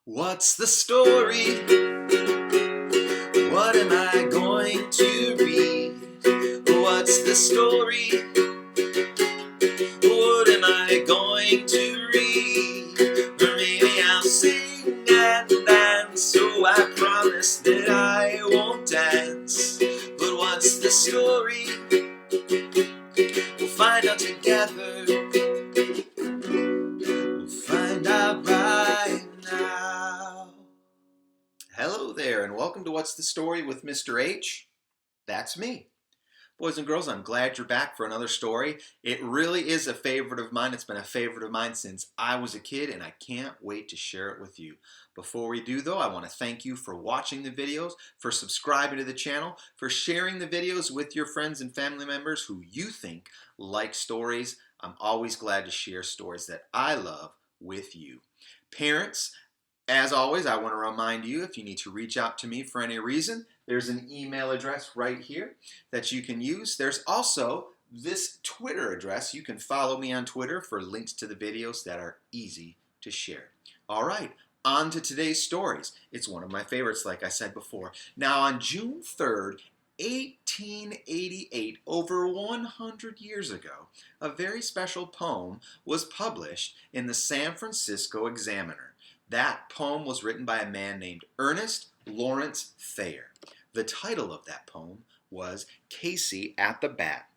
What's the story? What am I going to read? What's the story? What am I going to read? Or maybe I'll sing and dance, so I promise that I won't dance. But what's the story? We'll find out together. We'll find out right now. Hello there, and welcome to What's the Story with Mr. H. That's me. Boys and girls, I'm glad you're back for another story. It really is a favorite of mine. It's been a favorite of mine since I was a kid, and I can't wait to share it with you. Before we do, though, I want to thank you for watching the videos, for subscribing to the channel, for sharing the videos with your friends and family members who you think like stories. I'm always glad to share stories that I love with you. Parents, as always, I want to remind you, if you need to reach out to me for any reason, there's an email address right here that you can use. There's also this Twitter address. You can follow me on Twitter for links to the videos that are easy to share. All right, on to today's stories. It's one of my favorites, like I said before. Now, on June 3rd, 1888, over 100 years ago, a very special poem was published in the San Francisco Examiner. That poem was written by a man named Ernest Lawrence Thayer. The title of that poem was Casey at the Bat.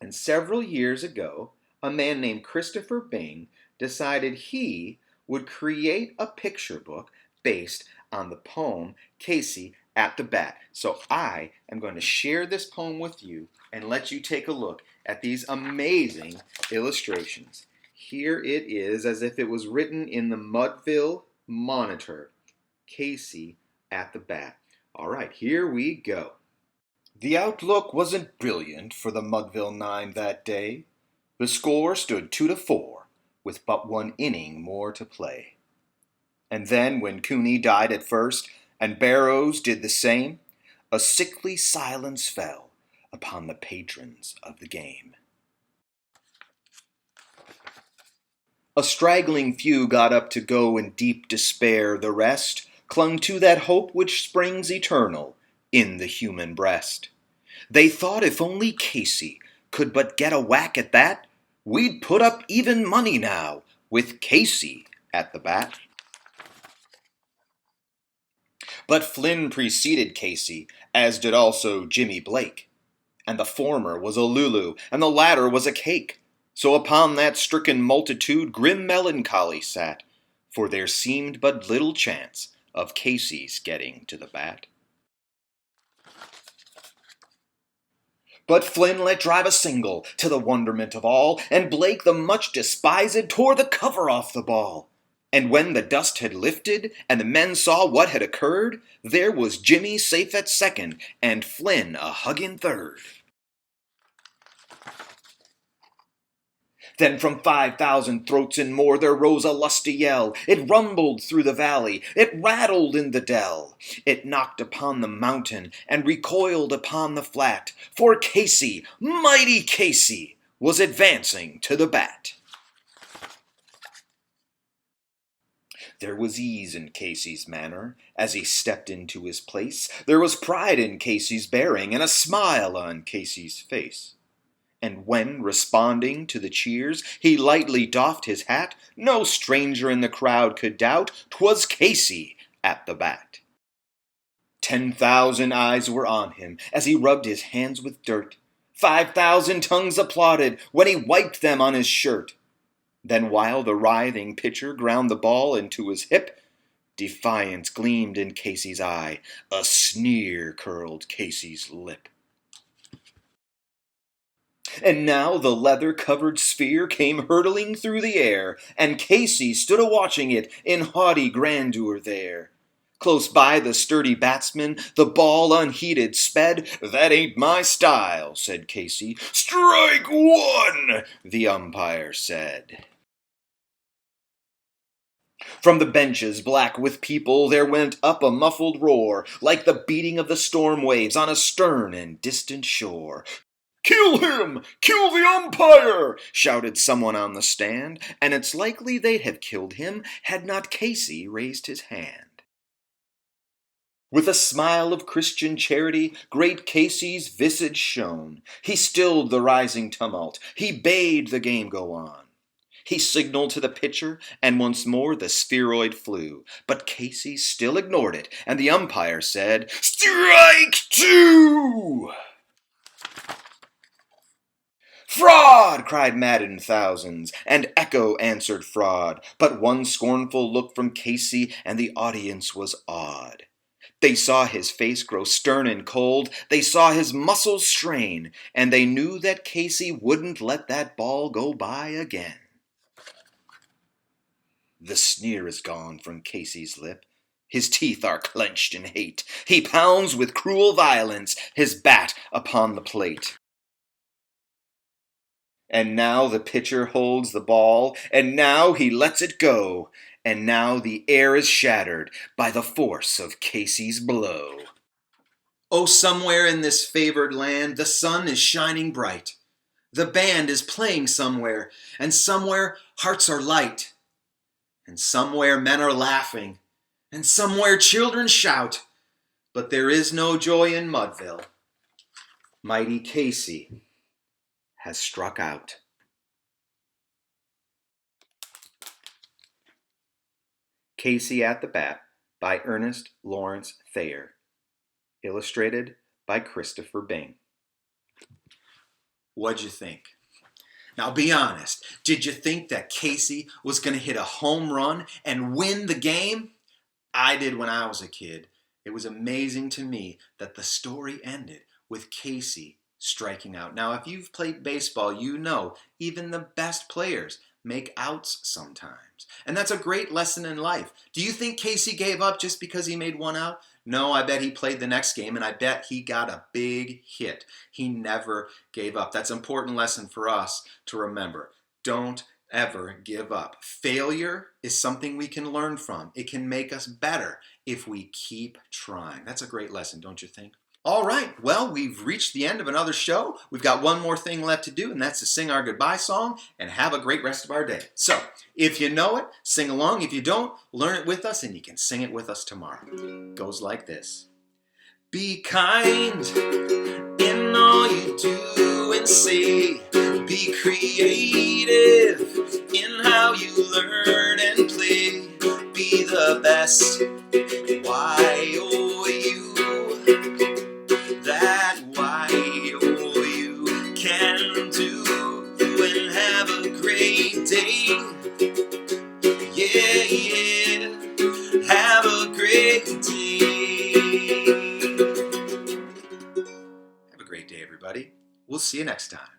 And several years ago, a man named Christopher Bing decided he would create a picture book based on the poem Casey at the Bat. So I am going to share this poem with you and let you take a look at these amazing illustrations. Here it is, as if it was written in the Mudville Monitor, Casey at the Bat. All right, here we go. The outlook wasn't brilliant for the Mudville Nine that day. The score stood 2-4, with but one inning more to play. And then, when Cooney died at first, and Barrows did the same, a sickly silence fell upon the patrons of the game. A straggling few got up to go in deep despair. The rest clung to that hope which springs eternal in the human breast. They thought if only Casey could but get a whack at that, we'd put up even money now with Casey at the bat. But Flynn preceded Casey, as did also Jimmy Blake. And the former was a Lulu, and the latter was a cake. So upon that stricken multitude grim melancholy sat, for there seemed but little chance of Casey's getting to the bat. But Flynn let drive a single, to the wonderment of all, and Blake, the much despised, tore the cover off the ball. And when the dust had lifted, and the men saw what had occurred, there was Jimmy safe at second, and Flynn a hugging third. Then from 5,000 throats and more there rose a lusty yell. It rumbled through the valley, it rattled in the dell. It knocked upon the mountain and recoiled upon the flat. For Casey, mighty Casey, was advancing to the bat. There was ease in Casey's manner as he stepped into his place. There was pride in Casey's bearing and a smile on Casey's face. And when, responding to the cheers, he lightly doffed his hat, no stranger in the crowd could doubt 'twas Casey at the bat. 10,000 eyes were on him as he rubbed his hands with dirt. 5,000 tongues applauded when he wiped them on his shirt. Then while the writhing pitcher ground the ball into his hip, defiance gleamed in Casey's eye, a sneer curled Casey's lip. And now the leather-covered sphere came hurtling through the air, and Casey stood a-watching it in haughty grandeur there. Close by the sturdy batsman, the ball unheeded sped. "That ain't my style," said Casey. "Strike one," the umpire said. From the benches, black with people, there went up a muffled roar, like the beating of the storm waves on a stern and distant shore. "Kill him! Kill the umpire!" shouted someone on the stand, and it's likely they'd have killed him had not Casey raised his hand. With a smile of Christian charity, great Casey's visage shone. He stilled the rising tumult. He bade the game go on. He signaled to the pitcher, and once more the spheroid flew. But Casey still ignored it, and the umpire said, "Strike two!" "Fraud!" cried maddened thousands, and echo answered fraud. But one scornful look from Casey, and the audience was awed. They saw his face grow stern and cold, they saw his muscles strain, and they knew that Casey wouldn't let that ball go by again. The sneer is gone from Casey's lip. His teeth are clenched in hate. He pounds with cruel violence his bat upon the plate. And now the pitcher holds the ball, and now he lets it go, and now the air is shattered by the force of Casey's blow. Oh, somewhere in this favored land the sun is shining bright. The band is playing somewhere, and somewhere hearts are light. And somewhere men are laughing, and somewhere children shout. But there is no joy in Mudville. Mighty Casey has struck out. Casey at the Bat by Ernest Lawrence Thayer. Illustrated by Christopher Bing. What'd you think? Now be honest, did you think that Casey was going to hit a home run and win the game? I did when I was a kid. It was amazing to me that the story ended with Casey striking out. Now if you've played baseball, you know even the best players make outs sometimes. And that's a great lesson in life. Do you think Casey gave up just because he made one out? No, I bet he played the next game, and I bet he got a big hit. He never gave up. That's an important lesson for us to remember. Don't ever give up. Failure is something we can learn from. It can make us better if we keep trying. That's a great lesson, don't you think? All right, well, we've reached the end of another show. We've got one more thing left to do, and that's to sing our goodbye song and have a great rest of our day. So, if you know it, sing along. If you don't, learn it with us, and you can sing it with us tomorrow. It goes like this. Be kind in all you do and say. Be creative in how you learn and play. Be the best. Why, oh, you. That why oh, you can do and have a great day. Yeah, yeah, have a great day. Have a great day, everybody. We'll see you next time.